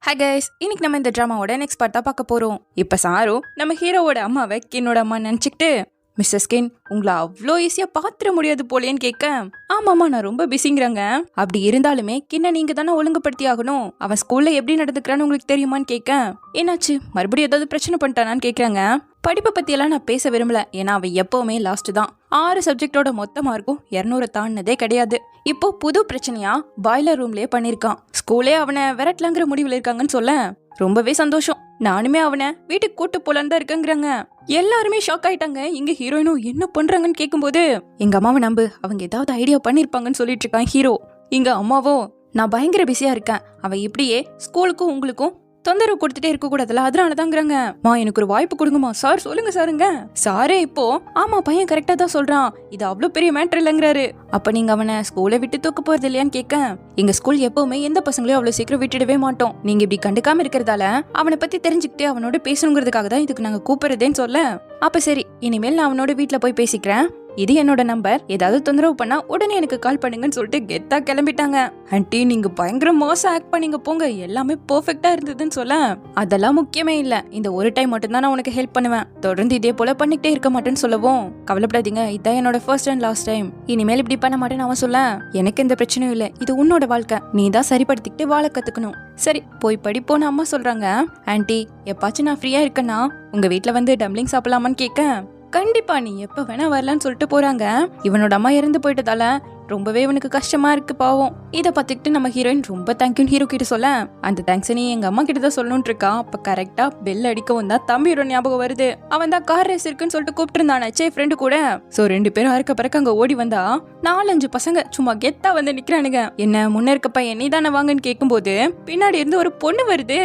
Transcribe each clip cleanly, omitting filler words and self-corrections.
Hi guys, இன்னைக்கு நம்ம இந்த ட்ராமாவோட நெக்ஸ்ட் பார்ட் தான் பார்க்க போகிறோம். இப்போ சாரு நம்ம ஹீரோவோட அம்மாவை கின்னோட அம்மா நினச்சிக்கிட்டு, மிஸ்டர் கின் உங்களை அவ்வளோ ஈஸியாக பார்த்துட முடியாது போலேன்னு கேட்க, ஆமாம்மா நான் ரொம்ப பிஸிங்கிறாங்க. அப்படி இருந்தாலுமே கின்ன நீங்கள் தானே ஒழுங்குபடுத்தி ஆகணும். அவன் ஸ்கூலில் எப்படி நடந்துக்கிறான்னு உங்களுக்கு தெரியுமான்னு கேட்க, என்னாச்சு மறுபடியும் ஏதாவது பிரச்சனை பண்ணிட்டானான்னு கேட்குறாங்க. படிப்பை பற்றியெல்லாம் நான் பேச விரும்பல, ஏன்னா அவன் எப்போவுமே லாஸ்ட் தான். 6 சப்ஜெக்டோட மொத்த மார்க்கும் 200 தாண்டினதே கிடையாது. இப்போ புது பிரச்சனையா பாய்லர் ரூம்லயே பண்ணிருக்கான். ஸ்கூலே அவனை விரட்டலாங்கிற முடிவில் இருக்காங்கன்னு சொல்ல ரொம்பவே சந்தோஷம். நானுமே அவனை வீட்டுக்கு கூட்டு போலான்னு தான் இருக்கங்கிறாங்க. எல்லாருமே ஷாக் ஆயிட்டாங்க. இங்க ஹீரோயினும் என்ன பண்றாங்கன்னு கேட்கும்போது, எங்க அம்மாவை நம்பு, அவங்க ஏதாவது ஐடியா பண்ணிருப்பாங்கன்னு சொல்லிட்டு இருக்கான் ஹீரோ. இங்க அம்மாவோ, நான் பயங்கர பிஸியா இருக்கேன், அவ இப்படியே ஸ்கூலுக்கும் உங்களுக்கும் தொந்தரவு கொடுத்துட்டே இருக்க கூடாதுல, அதனாலதாங்கிறாங்க. மா எனக்கு ஒரு வாய்ப்பு கொடுங்கம்மா. சார் சொல்லுங்க சாருங்க. சாரே இப்போ ஆமா பையன் கரெக்டா தான் சொல்றான், இது அவ்வளவு பெரிய மேட்டர் இல்லங்கிறாரு. அப்ப நீங்க அவனை ஸ்கூலை விட்டு தூக்க போறது இல்லையான்னு கேட்க, எங்க ஸ்கூல் எப்பவுமே எந்த பசங்களையும் அவ்வளவு சீக்கிரம் விட்டுடவே மாட்டோம். நீங்க இப்படி கண்டுக்காம இருக்கிறதால அவனை பத்தி தெரிஞ்சுக்கிட்டு அவனோட பேசணுங்கிறதுக்காக தான் இதுக்கு நாங்க கூப்பிடுறதேன்னு சொல்ல, அப்ப சரி இனிமேல் நான் அவனோட வீட்டுல போய் பேசிக்கிறேன், இது என்னோட நம்பர், ஏதாவது தொந்தரவு பண்ணா உடனே எனக்கு கால் பண்ணுங்கன்னு சொல்லிட்டு கெத்தா கிளம்பிட்டாங்க. ஆன்ட்டி நீங்க பயங்கர மோசம் ஆக்ட் பண்ணீங்க போங்க, எல்லாமே பெர்ஃபெக்ட்டா இருந்ததுன்னு சொல்ல, அதெல்லாம் முக்கியமே இல்ல, இந்த ஒரு டைம் மட்டும் தான் நான் உனக்கு ஹெல்ப் பண்ணுவேன், தொடர்ந்து இதே போல பண்ணிக்கிட்டே இருக்க மாட்டேன்னு சொல்லவும், கவலைப்படாதீங்க இதான் என்னோட ஃபர்ஸ்ட் அண்ட் லாஸ்ட் டைம், இனிமேல் இப்படி பண்ண மாட்டேன்னு அவன் சொல்ல, எனக்கு எந்த பிரச்சனையும் இல்ல, இது உன்னோட வாழ்க்கை, நீ தான் சரிப்படுத்திக்கிட்டு வாழ கத்துக்கணும். சரி போய் படிப்போன்னு அம்மா சொல்றாங்க. ஆன்ட்டி எப்பாச்சும் நான் ஃப்ரீயா இருக்கேன்னா உங்க வீட்டுல வந்து டம்ப்ளிங் சாப்பிடலாமான்னு கேட்க, கண்டிப்பா நீ எப்ப வேணா வரலான்னு சொல்லிட்டு போறாங்க. இவனோட அம்மா இறந்து போயிட்டதால ரொம்பவே இவனுக்கு கஷ்டமா இருக்கு பாவம். இதை பார்த்துக்கிட்டு நம்ம ஹீரோயின் ரொம்ப தேங்க்யூன்னு ஹீரோ கிட்ட சொல்ல, அந்த தேங்க்ஸ் நீ எங்க அம்மா கிட்ட தான் சொல்லணும்னு இருக்கா. அப்ப கரெக்டா பெல் அடிக்கவும் தான் தம்பியோட ஞாபகம் வருது. அவன் தான் கார் ரேஸ் இருக்குன்னு சொல்லிட்டு கூப்பிட்டு இருந்தானே ஃப்ரெண்டு கூட. சோ 2 பேரும் அறுக்க பிறகு அங்க ஓடி வந்தா 4-5 பசங்க சும்மா கெத்தா வந்து நிக்கிறானுங்க. என்ன முன்ன இருக்க பையன் நீ தானே வாங்கன்னு கேட்கும்போது பின்னாடி இருந்து ஒரு பொண்ணு வருது.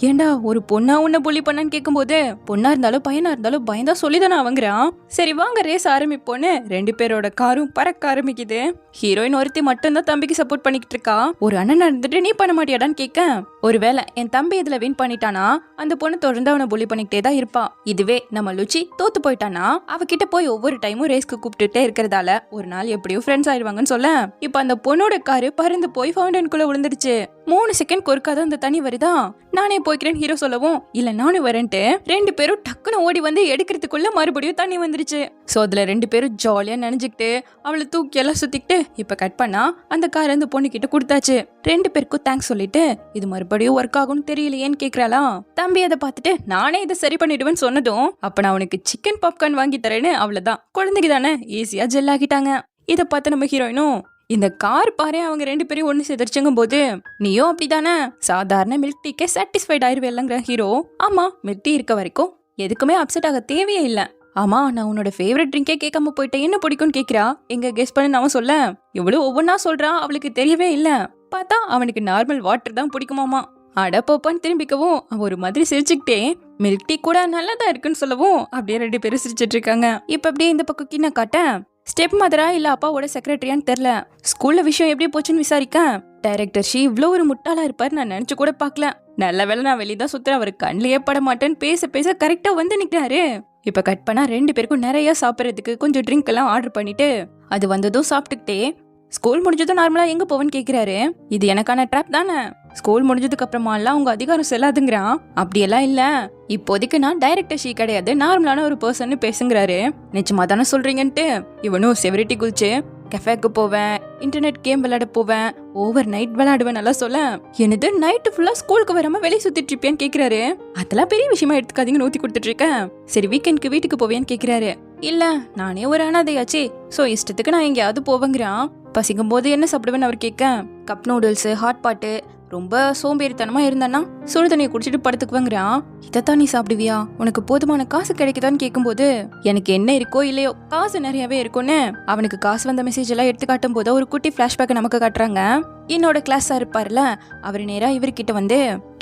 ஏண்டா ஒரு பொண்ணா உன்ன புள்ளி பண்ணான்னு கேட்கும்போது, பொண்ணா இருந்தாலும் பையனா இருந்தாலும் பயந்தா சொல்லிதானே அவங்கிறான். சரி வாங்க ரேஸ் ஆரம்பிப்போன்னு 2 பேரோட காரும் பறக்க ஆரம்பிக்குது. ஹீரோயின் ஒருத்தி மட்டும் தான் தம்பிக்கு சப்போர்ட் பண்ணிக்கிட்டு இருக்கா. ஒரு அண்ணன் நடந்துட்டு நீ பண்ண மாட்டியாடான்னு கேட்க, ஒருவேளை என் தம்பி இதுல வின் பண்ணிட்டானா அந்த பொண்ணு தொடர்ந்து அவனை புள்ளி பண்ணிக்கிட்டே தான் இருப்பா. இதுவே நம்ம லுச்சி தோத்து போயிட்டானா அவகிட்ட போய் ஒவ்வொரு டைமும் ரேஸ்க்கு கூப்பிட்டுட்டே இருக்கிறதால ஒரு நாள் எப்படியும் ஃப்ரெண்ட்ஸ் ஆயிடுவாங்கன்னு சொல்ல, இப்ப அந்த பொண்ணோட காரு பறந்து போய் ஃபவுண்டனுக்குள்ள விழுந்துடுச்சு. 3 செகண்ட் கொறுக்காத அந்த தண்ணி வருதா. நானே போய்க்கிறேன் ஹீரோ சொல்லவும், இல்ல நானும் வரேன்ட்டு 2 பேரும் டக்குன்னு ஓடி வந்து எடுக்கிறதுக்குள்ள மறுபடியும் தண்ணி வந்துருச்சு. சோ அதுல 2 பேரும் ஜாலியா நினைஞ்சுக்கிட்டு அவளை தூக்கி எல்லாம் சுத்திக்கிட்டு இப்ப கட் பண்ணா அந்த காரை அந்த பொண்ணு கிட்ட கொடுத்தாச்சு. 2 பேருக்கும் தேங்க்ஸ் சொல்லிட்டு, இது மறுபடியும் ஒர்க் ஆகும்னு தெரியலையேன்னு கேக்குறாளா. தம்பி அதை பார்த்துட்டு நானே இதை சரி பண்ணிடுவேன்னு சொன்னதும், அப்ப நான் உனக்கு சிக்கன் பாப்கார்ன் வாங்கி தரேன்னு அவ்வளவுதான், குழந்தைக்கு தானே ஈஸியா ஜெல் ஆகிட்டாங்க. இதை பார்த்து நம்ம ஹீரோயினும், இந்த கார் பாரு அவங்க 2 பேரும் ஒண்ணு சேர்த்துச்சுங்கும் போது நீயும் அப்படித்தானே சாதாரண மில்க் டீக்கே சாட்டிஸ்ஃபைட் ஆயிருவேல்லங்கிற ஹீரோ. ஆமா மில்க் டீ இருக்க வரைக்கும் எதுக்குமே அப்செட் ஆக தேவையே இல்ல. ஆமா நான் உன்னோட ஃபேவரட் ட்ரிங்கே கேட்காம போயிட்டேன், என்ன பிடிக்கும்னு கேக்குறா. எங்க கெஸ் பண்ணு அவன் சொல்ல, இவ்வளவு ஒவ்வொன்னா சொல்றான், அவளுக்கு தெரியவே இல்ல. பார்த்தா அவனுக்கு நார்மல் வாட்டர் தான் பிடிக்குமாமா. அட போப்பான்னு திரும்பிக்கவும் அவன் ஒரு மாதிரி சிரிச்சுக்கிட்டே மில்க் டீ கூட நல்லதா இருக்குன்னு சொல்லவும் அப்படியே 2 பேரும் சிரிச்சிட்டு இருக்காங்க. இப்ப அப்படியே இந்த பக்கம் கிண்ண காட்ட, ஸ்டெப் மதரா இல்ல அப்பாவோட செக்ரட்டரியான்னு தெரியல, ஸ்கூல்ல விஷயம் எப்படி போச்சுன்னு விசாரிக்க, டைரக்டர் ஷி இவ்வளவு ஒரு முட்டாளா இருப்பாரு நான் நினைச்சு கூட பாக்கல, நல்ல வேலை நான் வெளியதான் சுத்துறேன், அவரு கண்ணிலேயே பட மாட்டேன்னு பேச பேச கரெக்டா வந்து நிக்கிறாரு. இப்ப கட் பண்ணா 2 பேருக்கும் நிறைய சாப்பிடறதுக்கு கொஞ்சம் ட்ரிங்க் எல்லாம் ஆர்டர் பண்ணிட்டு அது வந்ததும் சாப்பிட்டுக்கிட்டே, ஸ்கூல் முடிஞ்சதும் நார்மலா எங்க போவன்னு கேக்குறாரு. இது எனக்கான ட்ராப் தானே, ஸ்கூல் முடிஞ்சதுக்கு அப்புறமா எல்லாம் உங்க அதிகாரம் செல்லாதுங்கிறான். அப்படியெல்லாம் இல்ல, இப்போதைக்கு நான் டைரக்டர் ஷீ கிடையாது, நார்மலான ஒரு பர்சன் பேசுங்கிறாரு. நிச்சயமா தானே சொல்றீங்கன்ட்டு இவனும் செவரிட்டி குதிச்சு, கஃபேக்கு போவேன், இன்டர்நெட் கேம் விளையாட போவேன், ஓவர் நைட் விளையாடுவேன் நல்லா சொல்ல, எனது நைட்டு ஃபுல்லா ஸ்கூலுக்கு வராம வெளியே சுத்திட்டு இருப்பியான்னு கேக்குறாரு. அதெல்லாம் பெரிய விஷயமா எடுத்துக்காதீங்கன்னு ஊத்தி கொடுத்துட்டு இருக்கேன். சரி வீக்கெண்ட்க்கு வீட்டுக்கு போவேன்னு கேக்குறாரு. இல்ல நானே ஒரு அனாதையாச்சு, சோ இஷ்டத்துக்கு நான் எங்கேயாவது போவேங்கிறான். பசிக்கும் போது என்ன சாப்பிடுவேன்னு அவர் கேட்க, கப் நூடுல்ஸ், ஹாட் பாட்டு, ரொம்ப சோம்பேறித்தனமா இருந்தானா சுடு தண்ணியை குடிச்சிட்டு படுத்துக்குவேங்கிறான். இதைத்தான் நீ சாப்பிடுவியா, உனக்கு போதுமான காசு கிடைக்குதான்னு கேட்கும்போது, எனக்கு என்ன இருக்கோ இல்லையோ காசு நிறையவே இருக்கும்னு அவனுக்கு காசு வந்த மெசேஜ் எல்லாம் எடுத்து காட்டும் போது ஒரு குட்டி பிளாஷ்பேக் நமக்கு காட்டுறாங்க. என்னோட கிளாஸா இருப்பார்ல அவர் நேரா இவர்கிட்ட வந்து,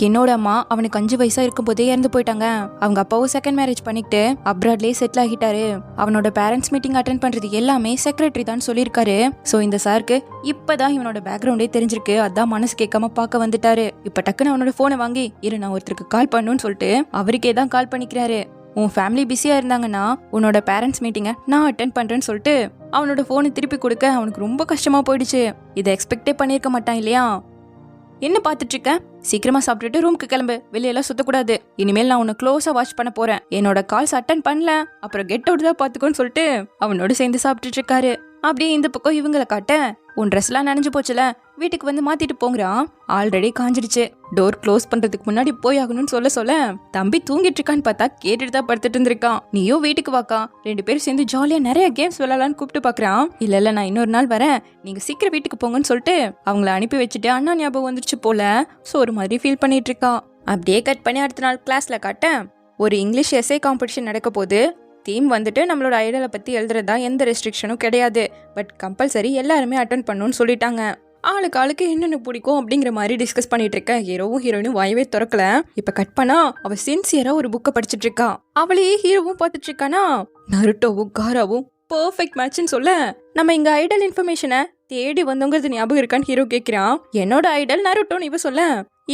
என்னோட அம்மா அவனுக்கு 5 வயசா இருக்கும் போதே இறந்து போயிட்டாங்க, அவங்க அப்பாவும் செகண்ட் மேரேஜ் பண்ணிக்கிட்டு அப்ராட்லயே செட்டில் ஆகிட்டாரு, அவனோட பேரண்ட்ஸ் மீட்டிங் அட்டென்ட் பண்றது எல்லாமே செக்ரட்டரி தான் சொல்லியிருக்காரு. சோ இந்த சாருக்கு இப்பதான் இவனோட பேக்ரவுண்டே தெரிஞ்சிருக்கு, அதான் மனசு கேட்காம பார்க்க வந்துட்டாரு. இப்ப டக்குன்னு அவனோட போனை வாங்கி, இரு நான் ஒருத்தருக்கு கால் பண்ணுன்னு சொல்லிட்டு அவருக்கே தான் கால் பண்ணிக்கிறாரு. உன் ஃபேமிலி பிஸியா இருந்தாங்கன்னா உன்னோட பேரண்ட்ஸ் மீட்டிங்கை நான் அட்டென்ட் பண்றேன்னு சொல்லிட்டு அவனோட போனை திருப்பி கொடுக்க அவனுக்கு ரொம்ப கஷ்டமா போயிடுச்சு. இதை எக்ஸ்பெக்டே பண்ணிருக்க மாட்டான் இல்லையா. என்ன பாத்துட்டு இருக்க? சீக்கிரமா சாப்பிட்டுட்டு ரூமுக்கு கிளம்பு. வெளியெல்லாம் சுத்தக்கூடாது. இனிமேல் நான் உன்னை க்ளோஸா வாட்ச் பண்ண போறேன். என்னோட கால்ஸ் அட்டன் பண்ணல அப்புறம் கெட் அவுட் தான் பாத்துக்கோன்னு சொல்லிட்டு அவனோட சேர்ந்து சாப்பிட்டுட்டு இருக்காரு. அப்படியே இந்த பக்கம் இவங்களை காட்ட, உன் ட்ரெஸ் எல்லாம் நனைஞ்சு போச்சுல, வீட்டுக்கு வந்து மாத்திட்டு போங்கிறான். ஆல்ரெடி காஞ்சிடுச்சு. டோர் க்ளோஸ் பண்றதுக்கு முன்னாடி போய் ஆகணும்னு சொல்ல தம்பி தூங்கிட்டு இருக்கான்னு பார்த்தா கேட்டுட்டு தான் படுத்துட்டு இருந்திருக்கான். நீயும் வீட்டுக்கு வாக்கா, 2 பேரும் சேர்ந்து ஜாலியா நிறைய கேம்ஸ் விளையாடலான்னு கூப்பிட்டு பாக்குறான். இல்ல நான் இன்னொரு நாள் வரேன், நீங்க சீக்கிரம் வீட்டுக்கு போங்கன்னு சொல்லிட்டு அவங்கள அனுப்பி வச்சுட்டு அண்ணா ஞாபகம் வந்துருச்சு போல. சோ ஒரு மாதிரி ஃபீல் பண்ணிட்டு இருக்கான். அப்படியே கட் பண்ணி அடுத்த நாள் கிளாஸ்ல காட்ட, ஒரு இங்கிலீஷ் எஸ்ஏ காம்படிஷன் நடக்க போகுது. தீம் வந்துட்டு நம்மளோட ஐடலை பத்தி எழுதுறதா எந்த ரெஸ்ட்ரிக்ஷனும் கிடையாது. பட் கம்பல்சரி எல்லாருமே அட்டென்ட் பண்ணணும்னு சொல்லிட்டாங்க. ஆளுக்கு என்னென்ன பிடிக்கும் அப்படிங்கிற மாதிரி டிஸ்கஸ் பண்ணிட்டு இருக்க ஹீரோவும் ஹீரோயினும் வாயவே திறக்கல. இப்ப கட் பண்ணா அவ சின்சியரா ஒரு புக்கை படிச்சுட்டு இருக்கா. அவளையே ஹீரோவும் பார்த்துட்டு இருக்கானா. நருட்டோவும் காராவும் பர்ஃபெக்ட் மேட்ச்னு சொல்ல, நம்ம இங்க ஐடல் இன்ஃபர்மேஷனை தேடி வந்தவங்கிறது ஞாபகம் இருக்கான்னு ஹீரோ கேட்கிறான். என்னோட ஐடல் நருட்டோன்னு இவ சொல்ல,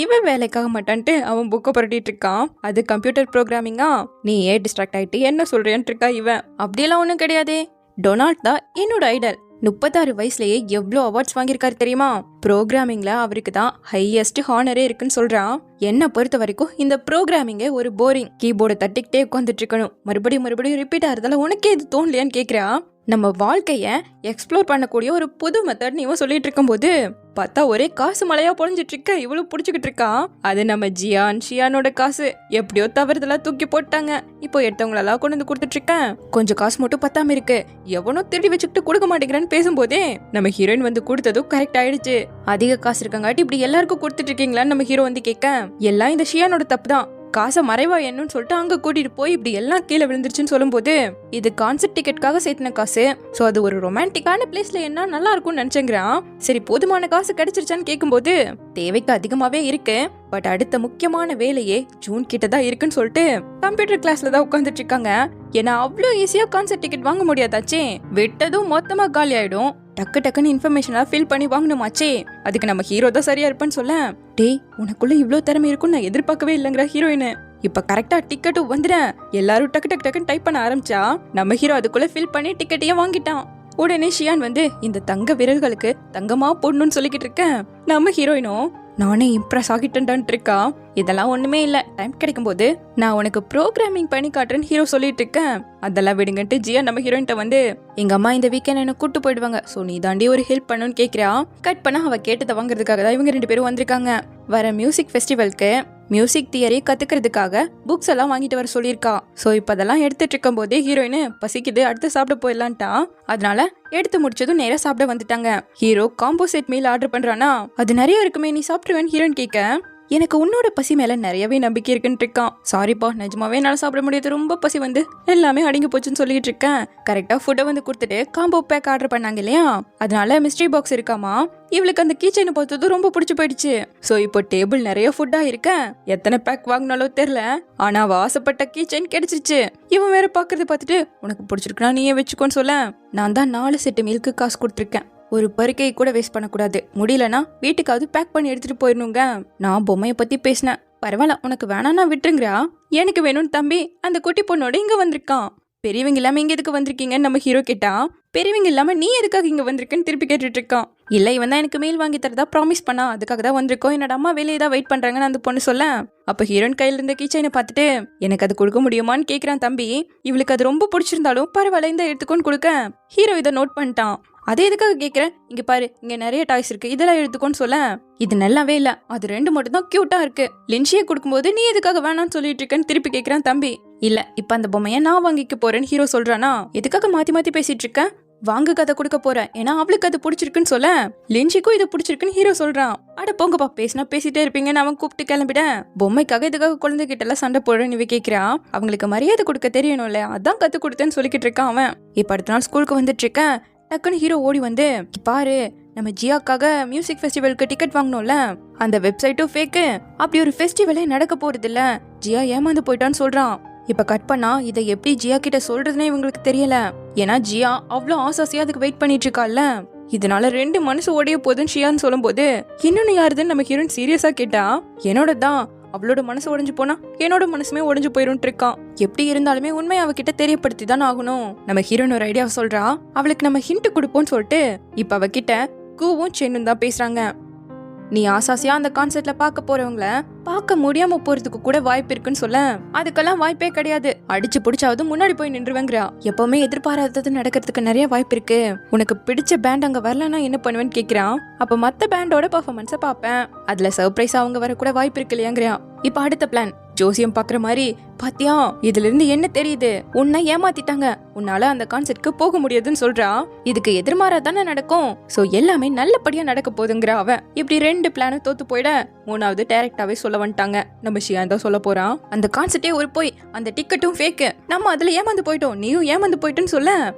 இவன் வேலைக்காக மாட்டான்ட்டு அவன் புக்கை புரட்டிட்டு இருக்கான். அது கம்ப்யூட்டர் ப்ரோக்ராமிங்கா, நீ ஏன் டிஸ்ட்ராக்ட் ஆயிட்டு என்ன சொல்றேன்னு இருக்கா இவன். அப்படியெல்லாம் ஒன்றும் கிடையாதே, டொனால்ட் தான் என்னோட ஐடல். 36 வயசுலயே எவ்வளோ அவார்ட்ஸ் வாங்கியிருக்காரு தெரியுமா? ப்ரோக்ராமிங்ல அவருக்கு தான் ஹையஸ்ட் ஹானரே இருக்குன்னு சொல்றான். என்ன பொறுத்த வரைக்கும் இந்த ப்ரோக்ராமிங்கே ஒரு போரிங். கீபோர்டை தட்டிக்கிட்டே உட்காந்துட்டு இருக்கணும். மறுபடியும் ரிப்பீட் ஆகிறதால உனக்கே இது தோணலையான்னு கேட்கிறா. நம்ம வாழ்க்கைய எக்ஸ்ப்ளோர் பண்ணக்கூடிய ஒரு புது மெத்தட் இவன் சொல்லிட்டு இருக்கும்போது பார்த்தா ஒரே காசு மழையா பொழிஞ்சிட்டு இருக்க இவ்வளவு புடிச்சுக்கிட்டு இருக்கா. அது நம்ம ஷியானோட காசு. எப்படியோ தவறுதெல்லாம் தூக்கி போட்டாங்க. இப்போ எடுத்தவங்களெல்லாம் கொண்டு வந்து கொடுத்துட்டு இருக்கேன். கொஞ்சம் காசு மட்டும் பத்தாம இருக்கு, எவனோ திருடி வச்சுக்கிட்டு கொடுக்க மாட்டேங்கிறான்னு பேசும்போதே நம்ம ஹீரோயின் வந்து கொடுத்ததும் கரெக்ட் ஆயிடுச்சு. அதிக காசு இருக்காங்காட்டி இப்படி எல்லாருக்கும் கொடுத்துட்டு இருக்கீங்களான்னு நம்ம ஹீரோ வந்து கேட்க, எல்லாம் இந்த ஷியானோட தப்பு தான், காசை மறைவா என்னன்னு சொல்லிட்டு அங்க கூட்டிட்டு போய் இப்படி எல்லாம் கீழே விழுந்துருச்சுன்னு சொல்லும் போது, இது கான்சர்ட் டிக்கெட்காக சேர்த்தின காசு. சோ அது ஒரு ரொமான்டிக்கான பிளேஸ்ல என்ன நல்லா இருக்கும்னு நினைச்சேங்கிறான். சரி போதுமான காசு கிடைச்சிருச்சான்னு கேட்கும்போது, தேவைக்கு அதிகமாவே இருக்கு, பட் அடுத்த முக்கியமான வேலையே ஜூன் கிட்ட தான் இருக்குன்னு சொல்லிட்டு கம்ப்யூட்டர் கிளாஸ்ல தான் உட்காந்துட்டு இருக்காங்க. ஏன்னா அவ்வளோ ஈஸியா கான்சர்ட் டிக்கெட் வாங்க முடியாதாச்சே, விட்டதும் மொத்தமா காலி ஆயிடும். டக்குன்னு இன்ஃபர்மேஷனா ஃபில் பண்ணி வாங்கணுமாச்சே, அதுக்கு நம்ம ஹீரோ தான் சரியா இருப்பான்னு சொல்ல, டேய் உனக்குள்ள இவ்ளோ திறமை இருக்குன்னு நான் எதிர்பார்க்கவே இல்லைங்கிற ஹீரோயின். இப்ப கரெக்டா டிக்கெட்டும் வந்துடுறேன். எல்லாரும் டக்குன்னு டைப் பண்ண ஆரம்பிச்சா நம்ம ஹீரோ அதுக்குள்ள ஃபில் பண்ணி டிக்கெட்டையும் வாங்கிட்டான். உடனே ஷியான் வந்து இந்த தங்க விரல்களுக்கு தங்கமா போடணும்னு சொல்லிக்கிட்டு இருக்கேன். நம்ம ஹீரோயினும் நானே இம்ப்ரெஸ் ஆகிட்டேன்டான் இருக்கா. இதெல்லாம் ஒண்ணுமே இல்ல, டைம் கிடைக்கும் போது நான் உனக்கு ப்ரோக்ராமிங் பண்ணி காட்டுறேன்னு ஹீரோ சொல்லிட்டு இருக்கேன். அதெல்லாம் விடுங்கன்ட்டு ஜியா நம்ம ஹீரோயின்ட்ட வந்து, எங்க அம்மா இந்த வீக்கெண்ட் என்ன கூட்டு போயிடுவாங்க, சோ நீ தாண்டி ஒரு ஹெல்ப் பண்ணணும்னு கேட்கிறா. கட் பண்ண அவ கேட்டதை வாங்குறதுக்காக தான் இவங்க 2 பேரும் வந்திருக்காங்க. வர மியூசிக் ஃபெஸ்டிவலுக்கு மியூசிக் தியரி கத்துக்கிறதுக்காக புக்ஸ் எல்லாம் வாங்கிட்டு வர சொல்லியிருக்கா. சோ இப்ப அதெல்லாம் எடுத்துட்டு இருக்கும் போதே ஹீரோயின் பசிக்குது, அடுத்து சாப்பிட போயிடலான்ட்டா. அதனால எடுத்து முடிச்சதும் நேரா சாப்பிட வந்துட்டாங்க. ஹீரோ காம்போசைட் மீல் ஆர்டர் பண்றானா, அது நிறைய இருக்குமே, நீ சாப்பிடுவேன்னு ஹீரோயின் கேட்க, எனக்கு உன்னோட பசி மேல நிறையவே நம்பிக்கை இருக்குன்னு இருக்கான். சாரிப்பா, நிஜமாவே என்னால சாப்பிட முடியாது, ரொம்ப பசி வந்து எல்லாமே அடங்கி போச்சுன்னு சொல்லிட்டு இருக்கேன். கரெக்டா ஃபுட்டை வந்து கொடுத்துட்டு காம்போ பேக் ஆர்டர் பண்ணாங்க இல்லையா, அதனால மிஸ்ட்ரி பாக்ஸ் இருக்காமா. இவளுக்கு அந்த கீச்சைனை பார்த்தது ரொம்ப பிடிச்சு போயிடுச்சு. சோ இப்போ டேபிள் நிறைய ஃபுட்டா இருக்க, எத்தனை பேக் வாங்கினாலும் தெரியல, ஆனா அவ ஆசைப்பட்ட கீச்சைன் கிடைச்சிருச்சு. இவன் வேற பாக்குறத பார்த்துட்டு, உனக்கு பிடிச்சிருக்குன்னா நீயே வச்சுக்கோன்னு சொல்ல, நான் தான் 4 செட்டு மில்க்கு காசு கொடுத்துருக்கேன். ஒரு பருக்கை கூட வேஸ்ட் பண்ணக்கூடாது, முடியலன்னா வீட்டுக்காவது பேக் பண்ணி எடுத்துட்டு போயிடணுங்க. நான் பொம்மையை பத்தி பேசினேன், பரவாயில்ல உனக்கு வேணான்னா விட்டுருங்கிறா. எனக்கு வேணும்னு தம்பி அந்த குட்டி பொண்ணோட இங்க வந்திருக்கான். பெரியவங்க இல்லாம இங்க எதுக்கு வந்திருக்கீங்கன்னு நம்ம ஹீரோ கேட்டா, பெரியவங்க இல்லாம நீ எதுக்காக இங்க வந்திருக்குன்னு திருப்பி கேட்டுட்டு இருக்கான். இல்ல இவன் தான் எனக்கு மெயில் வாங்கி தரதா ப்ராமிஸ் பண்ணா, அதுக்காக தான் வந்திருக்கோம், என்னோட அம்மா வெளியே தான் வெயிட் பண்றாங்கன்னு அந்த பொண்ணு சொல்ல, அப்ப ஹீரோயின் கையில இருந்த கீச்சைனை பார்த்துட்டு எனக்கு அது கொடுக்க முடியுமான்னு கேக்குறான் தம்பி. இவளுக்கு அது ரொம்ப பிடிச்சிருந்தாலும் பரவாயில்ல இந்த எடுத்துக்கோன்னு கொடுக்க, ஹீரோ இதை நோட் பண்ணிட்டான். அதே எதுக்காக கேட்கிறேன், இங்க பாரு இங்க நிறைய டாய்ஸ் இருக்கு, இதெல்லாம் எடுத்துக்கோன்னு சொல்ல, இது நல்லாவே இல்ல, அது 2 மட்டும் தான் கியூட்டா இருக்கு, லின்ஷியை கொடுக்கும்போது நீ எதுக்காக வேணாம்னு சொல்லிட்டு இருக்கேன்னு திருப்பி கேட்கிறான் தம்பி. இல்ல இப்ப அந்த பொம்மையை நான் வாங்கிக்க போறேன்னு ஹீரோ சொல்றானா, எதுக்காக மாத்தி பேசிட்டு இருக்க, வாங்க கதை கொடுக்க போறேன், ஏன்னா அவளுக்கு அது பிடிச்சிருக்குன்னு சொல்ல, லின்ஷிக்கும் இது பிடிச்சிருக்குன்னு ஹீரோ சொல்றான். அட போங்கப்பா, பேசினா பேசிட்டே இருப்பீங்கன்னு அவன் கூப்பிட்டு கிளம்பிட, பொம்மைக்காக இதுக்காக குழந்தைகிட்ட எல்லாம் சண்டை போடுறேன்னு இவ கேட்கிறான். அவங்களுக்கு மரியாதை கொடுக்க தெரியணும்ல, அதான் கத்து கொடுத்தேன்னு சொல்லிக்கிட்டு இருக்கான் அவன். இப்ப அடுத்த நாள் ஸ்கூலுக்கு வந்துட்டு இருக்கேன். டக்குன்னு ஹீரோ ஓடி வந்து, பாரு நம்ம ஜியாக்காக மியூசிக் ஃபெஸ்டிவலுக்கு டிக்கெட் வாங்கணும்ல, அந்த வெப்சைட்டும் ஃபேக்கு, அப்படி ஒரு ஃபெஸ்டிவலே நடக்க போறது இல்ல, ஜியா ஏமாந்து போயிட்டான்னு சொல்றான். இப்ப கட் பண்ணா இதை எப்படி ஜியா கிட்ட சொல்றதுன்னே இவங்களுக்கு தெரியல. ஏன்னா ஜியா அவ்வளோ ஆசாசியா அதுக்கு வெயிட் பண்ணிட்டு இருக்கால. இதனால 2 மனசு உடைய போதுன்னு ஷியான்னு சொல்லும் போது, இன்னொன்னு யாருதுன்னு நம்ம ஹீரோயின் சீரியஸா கேட்டா, என்னோட தான், அவளோட மனசு உடைஞ்சு போனா என்னோட மனசுமே உடைஞ்சு போயிரும் இருக்கான். எப்படி இருந்தாலுமே உண்மை அவகிட்ட தெரியப்படுத்தி தான் ஆகணும். நம்ம ஹீரோயின் ஒரு ஐடியா சொல்றா, அவளுக்கு நம்ம ஹிண்ட் கொடுப்போம்னு சொல்லிட்டு இப்ப அவகிட்ட கூவும் சென்னும் தான் பேசுறாங்க. நீ ஆசாசியா அந்த கான்சர்ட்ல பார்க்க போறவங்கள பார்க்க முடியாம போறதுக்கு கூட வாய்ப்பு இருக்குன்னு சொல்ல, அதுக்கெல்லாம் வாய்ப்பே கிடையாது, அடிச்சு புடிச்சாவது முன்னாடி போய் நின்றுவேங்கிறா. எப்பவுமே எதிர்பாராதது நடக்கிறதுக்கு நிறைய வாய்ப்பு இருக்கு, உனக்கு பிடிச்ச பேண்ட் அங்க வரலன்னா என்ன பண்ணுவேன்னு கேக்குறான். அப்ப மத்த பேண்டோட பெர்ஃபார்மன்ஸை பார்ப்பேன், அதுல சர்ப்ரைஸ் அவங்க வர கூட வாய்ப்பு இருக்கு இல்லையாங்கிறா. இப்ப அடுத்த பிளான், ஜோசியம் பாக்குற மாதிரி, பாத்தியா இதுல இருந்து என்ன தெரியுது, உன்னை ஏமாத்திட்டாங்க, உன்னால அந்த கான்செர்ட்க்கு போக முடியாதுன்னு சொல்றா. இதுக்கு எதிர்மாறா தானே நடக்கும், சோ எல்லாமே நல்லபடியா நடக்க போகுதுங்கிற அவ. இப்படி 2 பிளானும் தோத்து போயிட 3வது டைரக்டாவே சொல்ல வந்துட்டாங்க. நம்ம ஷியான் தான் சொல்ல போறான், அந்த கான்செர்ட்டே ஒரு போய், அந்த டிக்கெட்டும் ஃபேக், நம்ம அதுல ஏமாந்து போயிட்டோம், நீயும் ஏமாந்து போயிட்டுன்னு சொல்ல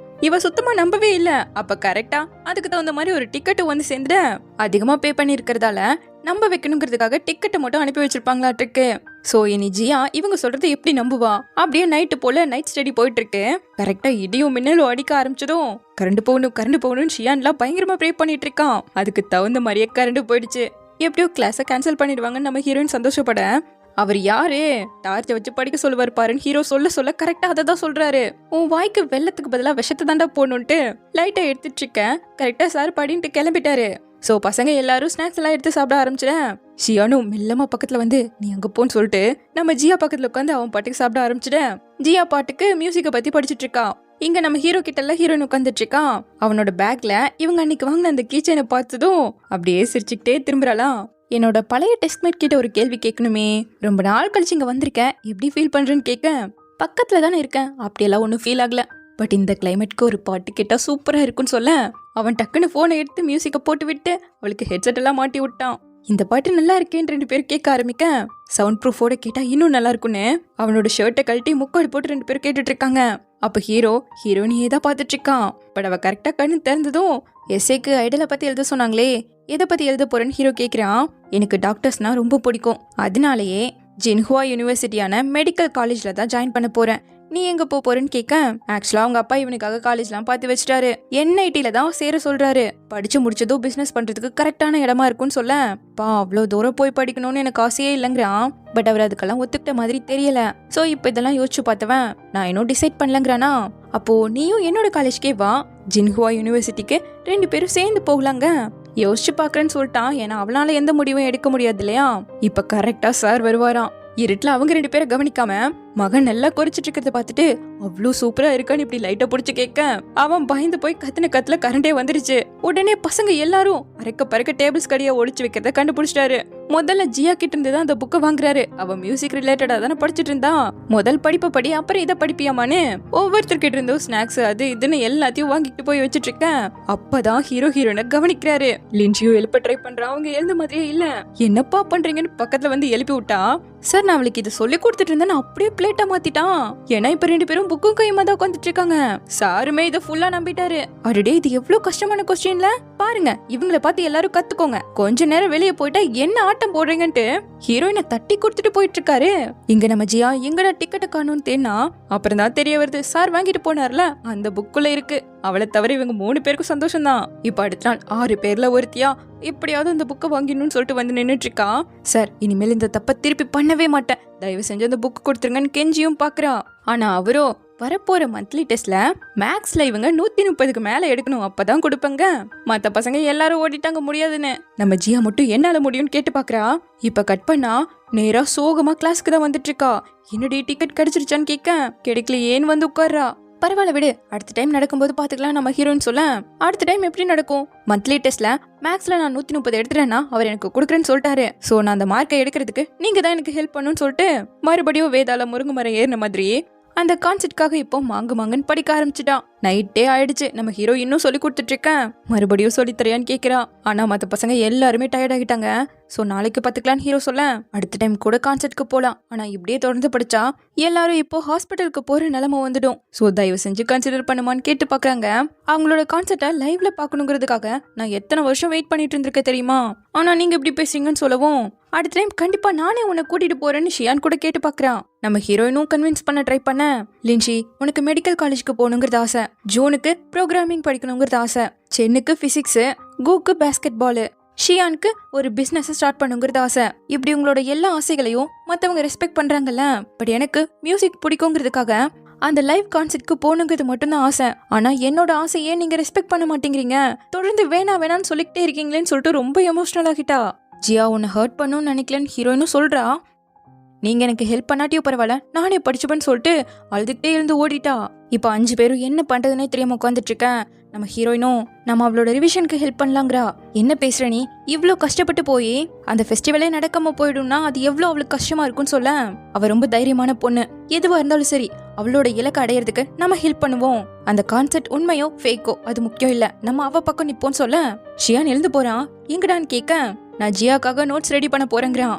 இவ சுத்தமா நம்பவே இல்ல. அப்ப கரெக்டா அதுக்கு தகுந்த மாதிரி ஒரு டிக்கெட் வந்து சேர்ந்துட, அதிகமா பே பண்ணி இருக்கிறதால நம்ப வைக்கணுங்கிறதுக்காக டிக்கெட்டை மட்டும் அனுப்பி வச்சிருப்பாங்களாட்டிருக்கு. சோ இனி ஜியா இவங்க சொல்றது எப்படி நம்புவா? அப்படியே நைட்டு போல நைட் ஸ்டடி போயிட்டு இருக்கு. கரெக்டா இடியும் மின்னலும் அடிக்க ஆரம்பிச்சதும் கரண்ட் போகணும் ஷியான்லாம் பயங்கரமா ப்ரே பண்ணிட்டு இருக்கான். அதுக்கு தகுந்த மாதிரியே கரண்ட் போயிடுச்சு. எப்படியோ கிளாஸை கேன்சல் பண்ணிடுவாங்கன்னு நம்ம ஹீரோயின் சந்தோஷப்பட, அவர் யாரு டார்ச்சை வச்சு படிக்க சொல்லுவார் பாருன்னு ஹீரோ சொல்ல கரெக்டா அதை தான் சொல்றாரு. உன் வாய்க்கு வெள்ளத்துக்கு பதிலா விஷத்தை தாண்டா போடணுன்ட்டு லைட்டை எடுத்துட்டு இருக்கேன். கரெக்டா சார் படின்ட்டு கிளம்பிட்டாரு. சோ பசங்க எல்லாரும் ஸ்நாக்ஸ் எல்லாம் எடுத்து சாப்பிட ஆரம்பிச்சிட்டேன். ஷியானும் மெல்லமா பக்கத்துல வந்து நீ அங்க போன்னு சொல்லிட்டு நம்ம ஜியா பக்கத்துல உட்காந்து அவன் பாட்டுக்கு சாப்பிட ஆரம்பிச்சிட்டேன். ஜியா பாட்டுக்கு மியூசிக்கை பத்தி படிச்சுட்டு இருக்கான். இங்க நம்ம ஹீரோ கிட்ட எல்லாம் ஹீரோயின் உட்காந்துட்டு இருக்கான். அவனோட பேக்ல இவங்க அன்னைக்கு வாங்கின அந்த கீச்சனை பார்த்ததும் அப்படியே சிரிச்சுக்கிட்டே திரும்புறாளாம். என்னோட பழைய டெஸ்ட்மேட் கிட்ட ஒரு கேள்வி கேட்கணுமே, ரொம்ப நாள் கழிச்சு இங்க வந்திருக்கேன், எப்படி ஃபீல் பண்றேன்னு கேட்க, பக்கத்துல தானே இருக்கேன், அப்படியெல்லாம் ஒன்றும் ஃபீல் ஆகல, பட் இந்த கிளைமேட்க்கு ஒரு பாட்டு கேட்டா சூப்பரா இருக்குன்னு சொல்ல, அவன் டக்குன்னு போனை எடுத்து மியூசிக்கை போட்டு விட்டு அவளுக்கு ஹெட்செட் எல்லாம் மாட்டி விட்டான். இந்த பாட்டு நல்லா இருக்கேன்னு 2 பேரும் கேட்க ஆரம்பிக்க, சவுண்ட் ப்ரூஃபோட கேட்டா இன்னும் நல்லா இருக்குன்னு அவனோட ஷர்ட்டை கழட்டி முக்காடு போட்டு 2 பேரும் கேட்டுட்டு இருக்காங்க. அப்ப ஹீரோனியே தான் பாத்துட்டு இருக்கான். பட் அவ கரெக்டா கண்ணு திறந்ததும் எஸ்ஏக்கு ஐடலை பத்தி எழுத சொன்னாங்களே, எதை பத்தி எழுத போறேன்னு ஹீரோ கேக்குறான். எனக்கு டாக்டர்ஸ்னா ரொம்ப பிடிக்கும், அதனாலேயே ஜின்ஹுவா யூனிவர்சிட்டியான மெடிக்கல் காலேஜ்ல தான் ஜாயின் பண்ண போறேன், நீ எங்க போறேன்னு கேட்க, ஆக்சுவலா அவங்க அப்பா இவனுக்காக காலேஜ்லாம் பார்த்து வச்சிட்டாரு, என்ஐடில தான் சேர சொல்றாரு, படிச்சு முடிச்சதும் பிசினஸ் பண்றதுக்கு கரெக்டான இடமா இருக்கும்னு சொல்ல, பா அவ்வளோ தூரம் போய் படிக்கணும்னு எனக்கு ஆசையே இல்லைங்கிறான். பட் அவர் அதுக்கெல்லாம் ஒத்துக்கிட்ட மாதிரி தெரியல. சோ இப்ப இதெல்லாம் யோசிச்சு பார்த்தவன் நான் இன்னும் டிசைட் பண்ணலங்கிறானா. அப்போ நீயும் என்னோட காலேஜ்க்கே வா, ஜின்ஹுவா யூனிவர்சிட்டிக்கு 2 பேரும் சேர்ந்து போகலாங்க, யோசிச்சு பாக்குறேன்னு சொல்லிட்டான். ஏன்னா அவளால எந்த முடிவும் எடுக்க முடியாது இல்லையா. இப்ப கரெக்டா சார் வருவாராம். இருட்டுல அவங்க 2 பேரை கவனிக்காம மகன் நல்லா குறிச்சிட்டு இருக்கிறத பார்த்துட்டு அவ்வளோ சூப்பரா இருக்கான்னு இப்படி லைட்டா புடிச்சு கேட்க, அவன் பயந்து போய் கத்துல கரண்டே வந்துருச்சு. உடனே பசங்க எல்லாரும் அரைக்க பறக்க டேபிள்ஸ் கடியா ஒழிச்சு வைக்கிறத கண்டுபிடிச்சிட்டாரு. முதல்ல ஜியா கிட்ட இருந்து தான் அந்த புக்கை வாங்குறாரு. அவன் மியூசிக் ரிலேட்டடா தானே படிச்சுட்டு இருந்தான். முதல் படிப்பை படி, அப்புறம் இதை படிப்பியாமான்னு ஒவ்வொருத்தர்கிட்ட இருந்தும் ஸ்நாக்ஸ் அது இதுன்னு எல்லாத்தையும் வாங்கிட்டு போய் வச்சுட்டு இருக்கேன். அப்பதான் ஹீரோயினை கவனிக்கிறாரு. லின்ச்சியும் எழுப்ப ட்ரை பண்றான், அவங்க எழுந்த மாதிரியே இல்ல. என்னப்பா பண்றீங்கன்னு பக்கத்துல வந்து எழுப்பி விட்டா, சார் நான் அவளுக்கு இதை சொல்லி கொடுத்துட்டு இருந்தேன், அப்படியே பிளேட்டா மாத்திட்டான். ஏன்னா இப்ப 2 பேரும் புக்கும் கையுமா தான் உட்காந்துட்டு இருக்காங்க. சாருமே இதை ஃபுல்லா நம்பிட்டாரு. அடடே இது எவ்வளவு கஷ்டமான கொஸ்டின்ல பாருங்க, இவங்கள பார்த்து எல்லாரும் கத்துக்கோங்க, கொஞ்ச நேரம் வெளியே போயிட்டா என்ன ஆட்டம் போடுறீங்கன்ட்டு ஹீரோயினை தட்டி கொடுத்துட்டு போயிட்டு இருக்காரு. இங்க நம்ம ஜியா எங்கடா டிக்கெட்டை காணும்னு தேனா அப்புறம் தான் தெரிய வருது, சார் வாங்கிட்டு போனார்ல அந்த புக்குள்ள இருக்கு. அவளை தவிர இவங்க 3 பேருக்கும் சந்தோஷம் தான். இப்ப அடுத்த நாள் 6 பேர்ல ஒருத்தியா எப்படியாவது அந்த புக்கை வாங்கிடணும்னு சொல்லிட்டு வந்து நின்னுட்டு இருக்கா. சார் இனிமேல் இந்த தப்ப திருப்பி பண்ணவே மாட்டேன், தயவு செஞ்சு அந்த புக் கொடுத்துருங்கன்னு கெஞ்சியும் பாக்குறா. ஆனா அவரோ வரப்போற மந்த்லி டெஸ்ட்ல மேக்ஸ்ல இவங்க 130க்கு மேல எடுக்கணும், அப்பதான் கொடுப்பாங்க, மத்த பசங்க எல்லாரும் ஓடிட்டாங்க முடியாதுன்னு. நம்ம ஜியா மட்டும் என்னால முடியும்னு கேட்டு பாக்குறா. இப்ப கட் பண்ணா நேரா சோகமா கிளாஸ்க்கு தான் வந்துட்டு இருக்கா. என்னடி டிக்கெட் கிடைச்சிருச்சான்னு கேட்க, கிடைக்கல ஏன் வந்து உட்கார்றா. பரவாயில்ல விடு, அடுத்த டைம் நடக்கும்போது பாத்துக்கலாம் நம்ம ஹீரோன்னு சொல்ல, அடுத்த டைம் எப்படி நடக்கும், மந்த்லி டெஸ்ட்ல மேக்ஸ்ல நான் 130 எடுத்துட்டேன்னா அவர் எனக்கு கொடுக்குறேன்னு சொல்லிட்டாரு. சோ நான் அந்த மார்க்கை எடுக்கிறதுக்கு நீங்க தான் எனக்கு ஹெல்ப் பண்ணுன்னு சொல்லிட்டு மறுபடியும் வேதாள முருங்கை மரம் ஏறின மாதிரி அந்த கான்செப்ட்காக இப்போ மாங்குன்னு படிக்க ஆரம்பிச்சுட்டான். நைட்டே ஆயிடுச்சு. நம்ம ஹீரோ இன்னும் சொல்லி கொடுத்துட்டு இருக்கேன், மறுபடியும் சொல்லி தரையான்னு கேட்கிறா. ஆனா மத்த பசங்க எல்லாருமே டயர்ட் ஆகிட்டாங்க. சோ நாளைக்கு பாத்துக்கலான்னு ஹீரோ சொல்ல, அடுத்த டைம் கூட கான்செர்ட்க்கு போலாம். ஆனா இப்படியே தொடர்ந்து படிச்சா எல்லாரும் இப்போ ஹாஸ்பிட்டலுக்கு போற நிலைமை வந்துடும். சோ தயவு செஞ்சு கன்சிடர் பண்ணுமான்னு கேட்டு பாக்குறாங்க. அவங்களோட கான்செர்ட்டை லைவ்ல பாக்கணுங்கிறதுக்காக நான் எத்தனை வருஷம் வெயிட் பண்ணிட்டு இருந்திருக்கேன் தெரியுமா. ஆனா நீங்க இப்படி பேசுறீங்கன்னு சொல்லவும், அடுத்த டைம் கண்டிப்பா நானே உன்னை கூட்டிட்டு போறேன்னு ஷியான் கூட கேட்டு பாக்குறான். நம்ம ஹீரோயினும் கன்வின்ஸ் பண்ண ட்ரை பண்ண, லின்ச்சி உனக்கு மெடிக்கல் காலேஜ்க்கு போகணுங்கிறது ஆசை, ஜூனுக்கு ப்ரோக்ராமிங் படிக்கணுங்கிறது ஆசை, சென்னுக்கு பிசிக்ஸ், கூக்கு பேஸ்கெட் பால், ஷியானுக்கு ஒரு பிசினஸ் ஸ்டார்ட் பண்ணுங்கிறது ஆசை. இப்படி உங்களோட எல்லா ஆசைகளையும் மத்தவங்க ரெஸ்பெக்ட் பண்றாங்கல்ல. பட் எனக்கு மியூசிக் பிடிக்குங்கிறதுக்காக அந்த லைவ் கான்செர்ட்க்கு போகணுங்கிறது மட்டும்தான் ஆசை. ஆனா என்னோட ஆசையே நீங்க ரெஸ்பெக்ட் பண்ண மாட்டேங்கிறீங்க, தொடர்ந்து வேணான்னு சொல்லிக்கிட்டே இருக்கீங்களேன்னு சொல்லிட்டு ரொம்ப எமோஷனல் ஆகிட்டா. ஜியா உன்னை ஹர்ட் பண்ணுன்னு நினைக்கலன்னு ஹீரோயினும் சொல்றா. நீங்க எனக்கு ஹெல்ப் பண்ணாட்டியும் பரவாயில்ல, நானே படிச்சுப்பேன்னு சொல்லிட்டு அழுதுகிட்டே இருந்து ஓடிட்டா. இப்போ 5 பேரும் என்ன பண்றதுன்னே தெரியாம உட்காந்துட்டு இருக்கேன். நம்ம ஹீரோயினும் நம்ம அவளோட ரிவிஷனுக்கு ஹெல்ப் பண்ணலாங்கிறா. என்ன பேசுற நீ? இவ்ளோ கஷ்டப்பட்டு போய் அந்த ஃபெஸ்டிவலே நடக்காம போயிடும்னா அது எவ்வளோ அவளுக்கு கஷ்டமா இருக்கும்னு சொல்ல. அவ ரொம்ப தைரியமான பொண்ணு, எதுவா இருந்தாலும் சரி அவளோட இலக்கு அடையறதுக்கு நம்ம ஹெல்ப் பண்ணுவோம். அந்த கான்செப்ட் உண்மையோ ஃபேக்கோ அது முக்கியம் இல்ல, நம்ம அவ பக்கம் நிப்போன்னு சொல்ல. ஷியான் எழுந்து போறான். எங்கடான்னு கேட்க, நான் ஜியாக்காக நோட்ஸ் ரெடி பண்ண போறேங்கிறான்.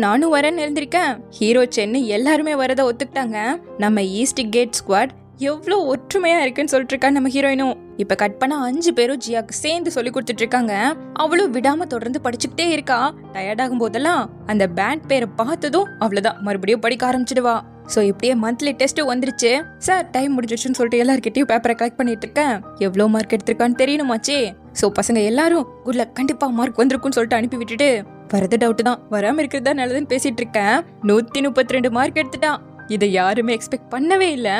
நானும் வரேன்னு எழுந்திருக்கேன். ஹீரோ சென்னு எல்லாருமே வரத ஒத்துக்கிட்டாங்க. நம்ம ஈஸ்ட் கேட் ஸ்குவாட் எவ்வளோ ஒற்றுமையா இருக்குன்னு சொல்லிட்டு இருக்கா நம்ம ஹீரோயினும். இப்ப கட் பண்ண 5 பேரும் ஜியாக்கு சேர்ந்து சொல்லி கொடுத்துட்டு இருக்காங்க. அவளும் விடாம தொடர்ந்து படிச்சுக்கிட்டே இருக்கா. டயர்ட் ஆகும் போதெல்லாம் அந்த பேண்ட் பேரை பார்த்ததும் அவ்வளவுதான் மறுபடியும் படிக்க ஆரம்பிச்சிடுவா. சோ இப்படியே மந்த்லி டெஸ்ட் வந்துருச்சு. சார் டைம் முடிஞ்சிருச்சுன்னு சொல்லிட்டு எல்லார்கிட்டயும் பேப்பரை கலெக்ட் பண்ணிட்டு இருக்கேன். எவ்வளோ மார்க் எடுத்திருக்கான்னு தெரியணுமாச்சே. சோ பசங்க எல்லாரும் குட் லக், கண்டிப்பா மார்க் வந்திருக்குன்னு சொல்லிட்டு அனுப்பி விட்டுட்டு வரது டவுட் தான், வராம இருக்கிறது தான் நல்லதுன்னு பேசிட்டு இருக்கேன். 132 மார்க் எடுத்துட்டான். இதை யாருமே எக்ஸ்பெக்ட் பண்ணவே இல்ல.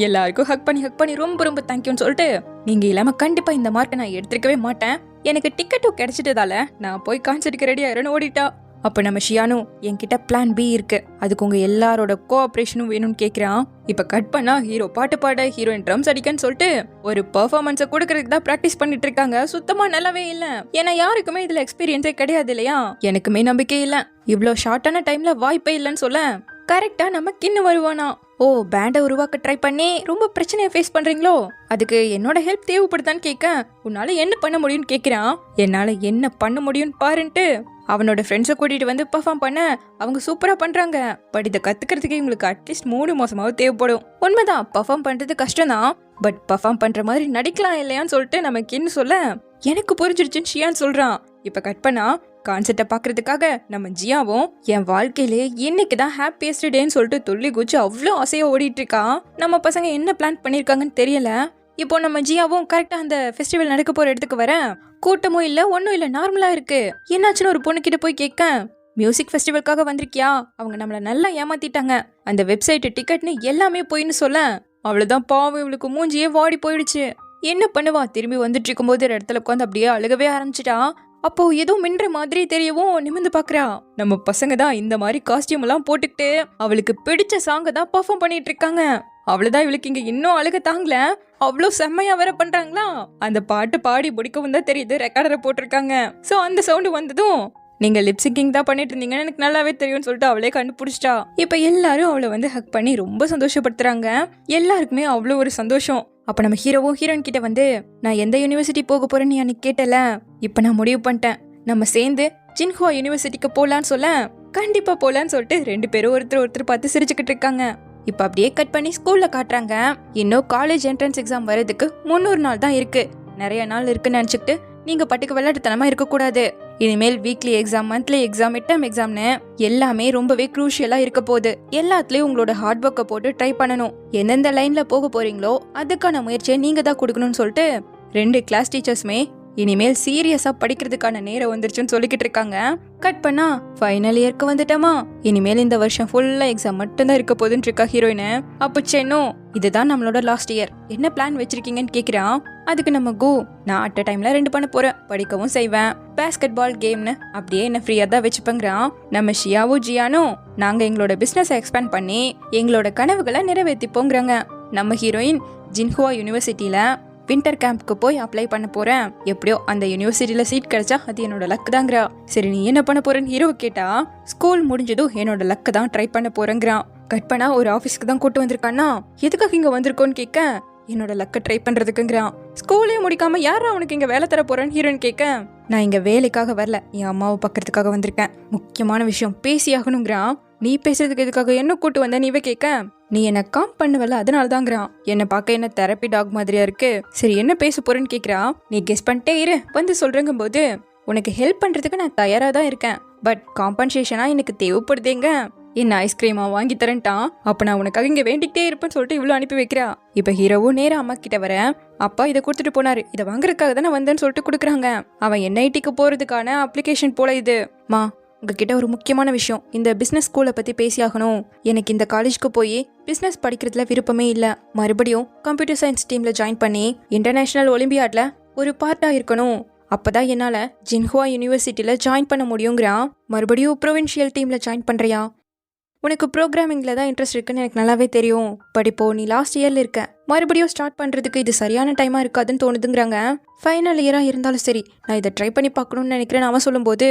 எல்லாருக்கும் ஹக் பண்ணி ரொம்ப ரொம்ப தேங்க்யூன்னு சொல்லிட்டு, நீங்க இல்லாம கண்டிப்பா இந்த மார்க்கை நான் எடுத்துருக்கவே மாட்டேன், எனக்கு டிக்கெட்டும் கிடைச்சிட்டதால நான் போய் கான்சர்ட்டுக்கு ரெடி ஆயிரன்னு ஓடிட்டா. அப்ப நம்ம ஷியானும் என்கிட்ட பிளான் பி இருக்கு, அதுக்கு உங்க எல்லாரோட கோஆபரேஷனும் வேணும்னு கேக்குறான். இப்ப கட் பண்ணா ஹீரோ பாட்டு பாட, ஹீரோயின் ட்ரம்ஸ் அடிக்கன்னு சொல்லிட்டு ஒரு பெர்ஃபார்மன்ஸை கொடுக்கறதுக்கு தான் பிராக்டிஸ் பண்ணிட்டு இருக்காங்க. சுத்தமா நல்லாவே இல்ல. ஏன்னா யாருக்குமே இதுல எக்ஸ்பீரியன்ஸே கிடையாது இல்லையா. எனக்குமே நம்பிக்கை இல்ல, இவ்ளோ ஷார்ட்டான டைம்ல வாய்ப்பே இல்லைன்னு சொல்ல கரெக்டா நம்ம கின்னு வருவானா. ஓ, பேண்டை உருவாக்க ட்ரை பண்ணி ரொம்ப பிரச்சனையை ஃபேஸ் பண்றீங்களோ, அதுக்கு என்னோட ஹெல்ப் தேவைப்படுதான்னு கேட்க, உன்னால என்ன பண்ண முடியும்னு கேட்கிறான். என்னால என்ன பண்ண முடியும்னு பாருன்ட்டு அவனோட ஃப்ரெண்ட்ஸை கூட்டிட்டு வந்து பெர்ஃபார்ம் பண்ண அவங்க சூப்பரா பண்றாங்க. பட் இதை கத்துக்கிறதுக்கு இவங்களுக்கு அட்லீஸ்ட் 3 மாசமாவது தேவைப்படும். உண்மைதான், பெர்ஃபார்ம் பண்றது கஷ்டம் தான், பட் பெர்ஃபார்ம் பண்ற மாதிரி நடிக்கலாம் இல்லையான்னு சொல்லிட்டு நம்ம கின்னு சொல்ல, எனக்கு புரிஞ்சிருச்சுன்னு ஷியான் சொல்றான். இப்ப கட் பண்ணா கான்செப்டை பாக்குறதுக்காக நம்ம ஜியாவும் என் வாழ்க்கையிலே இன்னைக்குதான் ஹாப்பியஸ்ட் டேன்னு சொல்லிட்டு துள்ளி குச்சி அவ்வளோ ஆசையா ஓடிட்டு இருக்கா. நம்ம பசங்க என்ன பிளான் பண்ணிருக்காங்கன்னு தெரியல. இப்போ நம்ம ஜியாவும் கரெக்டா அந்த ஃபெஸ்டிவல் நடக்க போற இடத்துக்கு வர, கூட்டமும் இல்ல ஒன்னும் இல்ல, நார்மலா இருக்கு. என்னாச்சுன்னு ஒரு பொண்ணு கிட்ட போய் கேட்க, மியூசிக் ஃபெஸ்டிவலுக்காக வந்திருக்கியா, அவங்க நம்மள நல்லா ஏமாத்திட்டாங்க, அந்த வெப்சைட் டிக்கெட்னு எல்லாமே போயின்னு சொல்ல, அவ்வளவுதான் பாவம் இவளுக்கு மூஞ்சியே வாடி போயிடுச்சு. என்ன பண்ணுவா, திரும்பி வந்துட்டு இருக்கும் போது இடத்துல உட்காந்து அப்படியே அழுகவே ஆரம்பிச்சிட்டா. அப்போ ஏதோ மின்ற மாதிரி தெரியவும் நிமிந்து பாக்குறா. நம்ம பசங்க தான் இந்த மாதிரி காஸ்டியூம் எல்லாம் போட்டுக்கிட்டு அவளுக்கு பிடிச்ச சாங்க தான் பெர்ஃபார்ம் பண்ணிட்டு இருக்காங்க. அவ்வளவுதான் இவளுக்கு இங்க இன்னும் அழுக தாங்கல, அவ்வளோ செம்மையா வேற பண்றாங்களா. அந்த பாட்டு பாடி முடிக்கவும் தான் தெரியுது ரெக்கார்டரை போட்டிருக்காங்க. சோ அந்த சவுண்டு வந்ததும், நீங்க லிப்சிங்கிங் தான் பண்ணிட்டு இருந்தீங்கன்னு எனக்கு நல்லாவே தெரியும்னு சொல்லிட்டு அவளே கண்டுபிடிச்சிட்டா. இப்ப எல்லாரும் அவளை வந்து ஹக் பண்ணி ரொம்ப சந்தோஷப்படுத்துறாங்க. எல்லாருக்குமே அவ்வளோ ஒரு சந்தோஷம். அப்ப நம்ம ஹீரோவும் ஹீரோயின் கிட்ட வந்து, நான் எந்த யூனிவர்சிட்டி போக போறேன்னு அன்னைக்கு கேட்டல, இப்ப நான் முடிவு பண்ணிட்டேன், நம்ம சேர்ந்து ஜின்ஹுவா யூனிவர்சிட்டிக்கு போலான்னு சொல்ல, கண்டிப்பா போலான்னு சொல்லிட்டு 2 பேரும் ஒருத்தர் பார்த்து சிரிச்சுக்கிட்டு இருக்காங்க. இப்ப அப்படியே கட் பண்ணி ஸ்கூல்ல காட்டுறாங்க. இன்னும் காலேஜ் என்ட்ரன்ஸ் எக்ஸாம் வர்றதுக்கு 300 நாள் தான் இருக்கு. நிறைய நாள் இருக்குன்னு நினைச்சுக்கிட்டு நீங்க பட்டுக்கு விளையாட்டுத்தனமா இருக்கக்கூடாது. இனிமேல் weekly exam, monthly exam, midterm எக்ஸாம்னு எல்லாமே ரொம்பவே க்ரூஷியலா இருக்க போகுது. எல்லாத்துலயும் உங்களோட ஹார்ட் ஒர்க்கை போட்டு ட்ரை பண்ணணும். எந்தெந்த லைன்ல போக போறீங்களோ அதுக்கான முயற்சியை நீங்க தான் கொடுக்கணும்னு சொல்லிட்டு 2 கிளாஸ் டீச்சர்ஸ்மே இனிமேல் சீரியஸா படிக்கிறதுக்கான நேரம் வந்துருச்சுன்னு சொல்லிக்கிட்டு இருக்காங்க. கட் பண்ணா ஃபைனல் இயர்க்கு வந்துட்டோமா, இனிமேல் இந்த வருஷம் ஃபுல்லா எக்ஸாம் மட்டும்தான் இருக்க போதுன்னு இருக்கா ஹீரோயின். அப்போ சென்னும், இதுதான் நம்மளோட லாஸ்ட் இயர், என்ன பிளான் வச்சிருக்கீங்கன்னு கேக்குறான். அதுக்கு நம்ம நான் அட் டைம்ல 2 பண்ண போறேன், படிக்கவும் செய்வேன், பேஸ்கெட் பால் கேம்னு அப்படியே என்ன ஃப்ரீயா தான் வச்சுப்பேங்கிறான். நம்ம ஷியாவும் ஜியானும் நாங்க எங்களோட பிசினஸ் எக்ஸ்பேண்ட் பண்ணி எங்களோட கனவுகளை நிறைவேற்றிப்போங்கிறாங்க. நம்ம ஹீரோயின் ஜின்ஹுவா யூனிவர்சிட்டியில வின்டர் கேம்ப்க்கு போய் அப்ளை பண்ண போறேன், எப்படியோ அந்த யூனிவர்சிட்டியில சீட் கிடைச்சா அது என்னோட லக் தாங்கிறா. சரி நீ என்ன பண்ண போறேன்னு ஹீரோ கேட்டா, ஸ்கூல் முடிஞ்சதும் என்னோட லக் தான் ட்ரை பண்ண போறேங்கிறான். கட் பண்ணா ஒரு ஆபீஸ்க்கு தான் கூட்டு வந்திருக்கானா, எதுக்காக இங்க வந்திருக்கோன்னு கேட்க, என்னோட லக்க ட்ரை பண்றதுக்குங்கிறான். ஸ்கூலே முடிக்காம யாரா அவனுக்கு இங்க வேலை தர போறேன்னு ஹீரோயின் கேட்க, நான் இங்க வேலைக்காக வரல, என் அம்மாவை பாக்கிறதுக்காக வந்திருக்கேன், முக்கியமான விஷயம் பேசி ஆகணுங்கிறான். நீ பேசுறதுக்கு எதுக்காக என்ன கூட்டு வந்த நீவே கேட்க, நீ என்ன காம் பண்ணுவல அதனாலதாங்கிறான். என்ன பார்க்க என்ன தெரப்பி டாக் மாதிரியா இருக்கு. சரி என்ன பேச போறேன்னு கேக்குறா. நீ கெஸ் பண்ணிட்டே இரு, வந்து சொல்றேங்கும் போது, உனக்கு ஹெல்ப் பண்றதுக்கு நான் தயாரா தான் இருக்கேன், பட் காம்பன்சேஷனா எனக்கு தேவைப்படுதேங்க, என்ன ஐஸ்கிரீமா வாங்கி தரேன்ட்டான். அப்ப நான் உனக்காக இங்க வேண்டிக்கிட்டே இருப்பேன்னு சொல்லிட்டு இவ்வளவு அனுப்பி வைக்கிறா. இப்ப ஹீரோவும் நேரா அம்மா கிட்ட வர, அப்பா இதை கொடுத்துட்டு போனாரு, இதை வாங்குறதுக்காக தான் வந்தேன்னு சொல்லிட்டு கொடுக்குறாங்க. அவன் என்ஐடிக்கு போறதுக்கான அப்ளிகேஷன் போல இது. மா உங்ககிட்ட ஒரு முக்கியமான விஷயம், இந்த பிசினஸ் ஸ்கூலை பத்தி பேசியாகணும். எனக்கு இந்த காலேஜ்க்கு போய் பிசினஸ் படிக்கிறதுல விருப்பமே இல்ல, மறுபடியும் கம்ப்யூட்டர் சயின்ஸ் டீம்ல ஜாயின் பண்ணி இன்டர்நேஷனல் ஒலிம்பியாட்ல ஒரு பார்ட்டா இருக்கணும். அப்பதான் என்னால ஜின்ஹுவா யூனிவர்சிட்டியில ஜாயின் பண்ண முடியுங்கிறான். மறுபடியும் ப்ரொவின்ஷியல் டீம்ல ஜாயின் பண்றியா? உனக்கு ப்ரோக்ராமிங்ல தான் இன்ட்ரெஸ்ட் இருக்குன்னு எனக்கு நல்லாவே தெரியும். பட் இப்போ நீ லாஸ்ட் இயர்ல இருக்க, மறுபடியும் ஸ்டார்ட் பண்றதுக்கு இது சரியான டைமா இருக்காதுன்னு தோணுதுங்கிறாங்க. ஃபைனல் இயரா இருந்தாலும் சரி, நான் இதை ட்ரை பண்ணி பார்க்கணும்னு நினைக்கிறேன்னு அவன் சொல்லும்போது,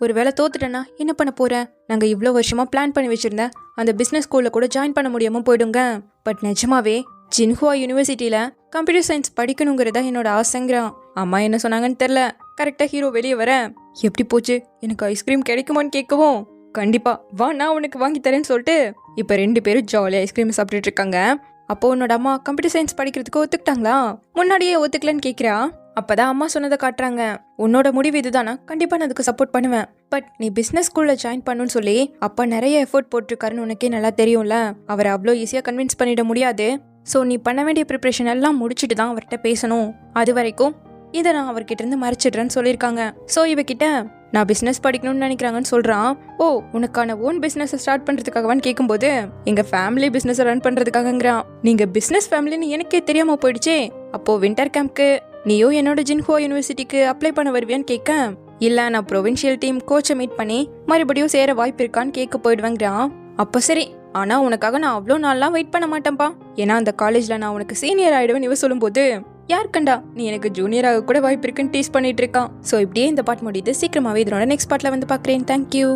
ஒரு வேளை தோத்துட்டேன்னா என்ன பண்ண போறேன்? நாங்கள் இவ்வளோ வருஷமா பிளான் பண்ணி வச்சிருந்தேன் அந்த பிஸ்னஸ் ஸ்கூலில் கூட ஜாயின் பண்ண முடியாம போயிடுங்க. பட் நிஜமாவே ஜின்ஹுவா யூனிவர்சிட்டியில கம்ப்யூட்டர் சயின்ஸ் படிக்கணுங்கிறதா என்னோட ஆசைங்கிறான். அம்மா என்ன சொன்னாங்கன்னு தெரில. கரெக்டாக ஹீரோ வெளியே வர, எப்படி போச்சு, எனக்கு ஐஸ்கிரீம் கிடைக்குமான்னு கேட்கவும், கண்டிப்பா வா நான் உனக்கு வாங்கி தரேன்னு சொல்லிட்டு இப்போ 2 பேரும் ஜாலியாக ஐஸ்கிரீம் சாப்பிட்டுட்டு இருக்காங்க. அப்போ உன்னோட அம்மா கம்ப்யூட்டர் சயின்ஸ் படிக்கிறதுக்கு ஒத்துக்கிட்டாங்களா? முன்னாடியே ஒத்துக்கலன்னு கேட்குறா. அப்பதான் அம்மா சொன்னதை காட்டுறாங்க. உன்னோட முடிவு இதுதானா? கண்டிப்பா நான் அதுக்கு சப்போர்ட் பண்ணுவேன். பட் நீ பிசினஸ் ஸ்கூல்ல ஜாயின் பண்ணுன்னு சொல்லி அப்பா நிறைய எஃபோர்ட் போட்டிருக்காருன்னு உனக்கே நல்லா தெரியும்ல. அவரை அவ்வளோ ஈஸியா கன்வின்ஸ் பண்ணிட முடியாது. ஸோ நீ பண்ண வேண்டிய ப்ரிப்ரேஷன் எல்லாம் முடிச்சுட்டு தான் அவர்கிட்ட பேசணும். அது வரைக்கும் இதை நான் அவர்கிட்ட இருந்து மறைச்சிடுறேன்னு சொல்லியிருக்காங்க. ஸோ இவகிட்ட நான் பிஸ்னஸ் படிக்கணும்னு நினைக்கிறாங்கன்னு சொல்றான். ஓ, உனக்கான ஓன் பிஸ்னஸ் ஸ்டார்ட் பண்றதுக்காகவான்னு கேட்கும்போது, எங்க ஃபேமிலி பிஸ்னஸ் ரன் பண்றதுக்காகங்கிறான். நீங்க பிஸ்னஸ் ஃபேமிலின்னு எனக்கே தெரியாம போயிடுச்சே. அப்போ வின்டர் கேம்ப்க்கு நீயோ என்னோட ஜின்ஹுவா யூனிவர்சிட்டிக்கு அப்ளை பண்ண வருவியான்னு கேட்க, இல்ல நான் ப்ரொவின்ஷியல் டீம் கோச்சை மீட் பண்ணி மறுபடியும் சேர வாய்ப்பு இருக்கான்னு கேட்க போயிடுவேங்கிறான். அப்போ சரி, ஆனா உனக்காக நான் அவ்வளோ நாள்லாம் வெயிட் பண்ண மாட்டேன்ப்பா. ஏன்னா அந்த காலேஜ்ல நான் உனக்கு சீனியர் ஆயிடுவேன் இவ சொல்லும்போது, யார் கண்டா நீ எனக்கு ஜூனியராக கூட வாய்ப்பு இருக்குன்னு டீஸ் பண்ணிட்டு இருக்கான். ஸோ இப்படியே இந்த பாட் முடியுது. சீக்கிரமாவே இதனோட நெக்ஸ்ட் பார்ட்ல வந்து பார்க்குறேன். தேங்க்யூ.